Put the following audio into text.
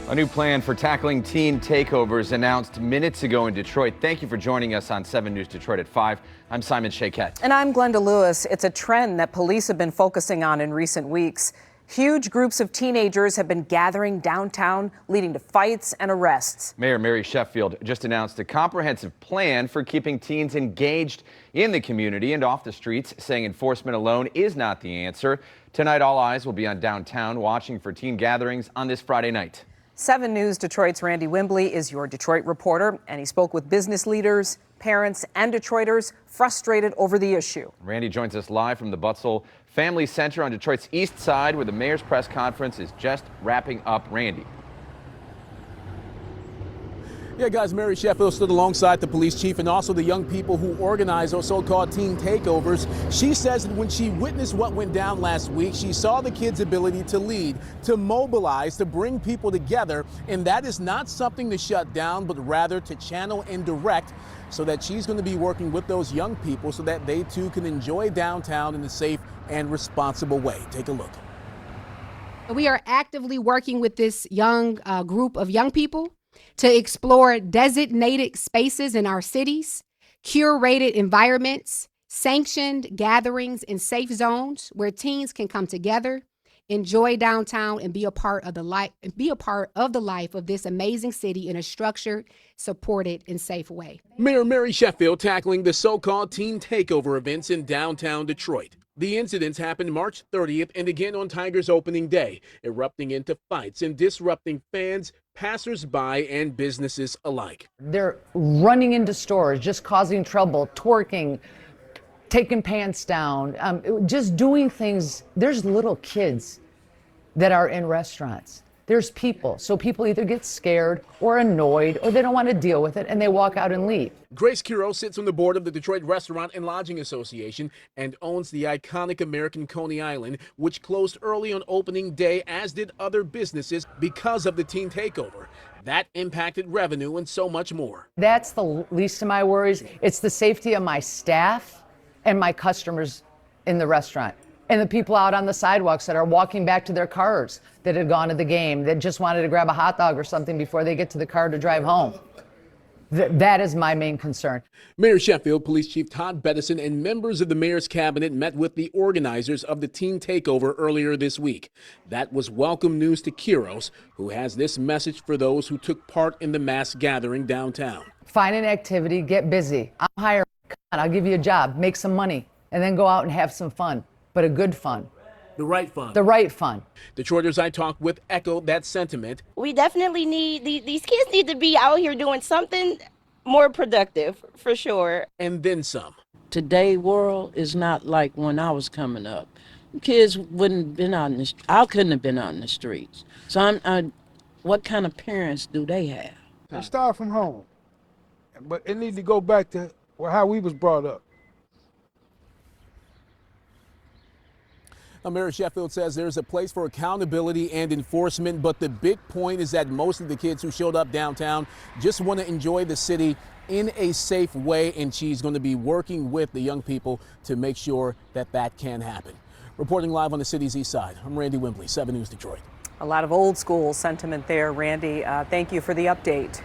A new plan for tackling teen takeovers announced minutes ago in Detroit. Thank you for joining us on 7 News Detroit at 5. I'm Simon Shaquette. And I'm Glenda Lewis. It's a trend that police have been focusing on in recent weeks. Huge groups of teenagers have been gathering downtown, leading to fights and arrests. Mayor Mary Sheffield just announced a comprehensive plan for keeping teens engaged in the community and off the streets, saying enforcement alone is not the answer. Tonight, all eyes will be on downtown, watching for teen gatherings on this Friday night. 7 News Detroit's Randy Wimbley is your Detroit reporter, and he spoke with business leaders, parents, and Detroiters frustrated over the issue. Randy joins us live from the Butzel Family Center on Detroit's east side, where the mayor's press conference is just wrapping up. Randy. Yeah, guys, Mary Sheffield stood alongside the police chief and also the young people who organize those so-called teen takeovers. She says that when she witnessed what went down last week, she saw the kids' ability to lead, to mobilize, to bring people together. And that is not something to shut down, but rather to channel and direct, so that she's going to be working with those young people so that they too can enjoy downtown in a safe and responsible way. Take a look. We are actively working with this young group of young people to explore designated spaces in our cities, curated environments, sanctioned gatherings in safe zones where teens can come together, enjoy downtown, and be a part of the life of this amazing city in a structured, supported, and safe way. Mayor Mary Sheffield tackling the so-called teen takeover events in downtown Detroit. The incidents happened March 30th and again on Tigers opening day, erupting into fights and disrupting fans, passers-by, and businesses alike. They're running into stores, just causing trouble, twerking, taking pants down, just doing things. There's little kids that are in restaurants. There's people. So people either get scared or annoyed or they don't want to deal with it and they walk out and leave. Grace Curo sits on the board of the Detroit Restaurant and Lodging Association and owns the iconic American Coney Island, which closed early on opening day, as did other businesses, because of the teen takeover. That impacted revenue and so much more. That's the least of my worries. It's the safety of my staff and my customers in the restaurant, and the people out on the sidewalks that are walking back to their cars, that had gone to the game, that just wanted to grab a hot dog or something before they get to the car to drive home. That is my main concern. Mayor Sheffield, Police Chief Todd Bettison, and members of the mayor's cabinet met with the organizers of the teen takeover earlier this week. That was welcome news to Kuros, who has this message for those who took part in the mass gathering downtown. Find an activity, get busy. I'm hiring. Come on, I'll give you a job, make some money, and then go out and have some fun. But a good fun. The right fun. The right fun. Detroiters I talked with echoed that sentiment. We definitely need, these kids need to be out here doing something more productive, for sure. And then some. Today's world is not like when I was coming up. Kids wouldn't have been out in the I couldn't have been out in the streets. So what kind of parents do they have? It start from home. But it needs to go back to how we was brought up. Mayor Sheffield says there's a place for accountability and enforcement, but the big point is that most of the kids who showed up downtown just want to enjoy the city in a safe way, and she's going to be working with the young people to make sure that that can happen. Reporting live on the city's east side, I'm Randy Wimbley, 7 News Detroit. A lot of old school sentiment there, Randy. Thank you for the update.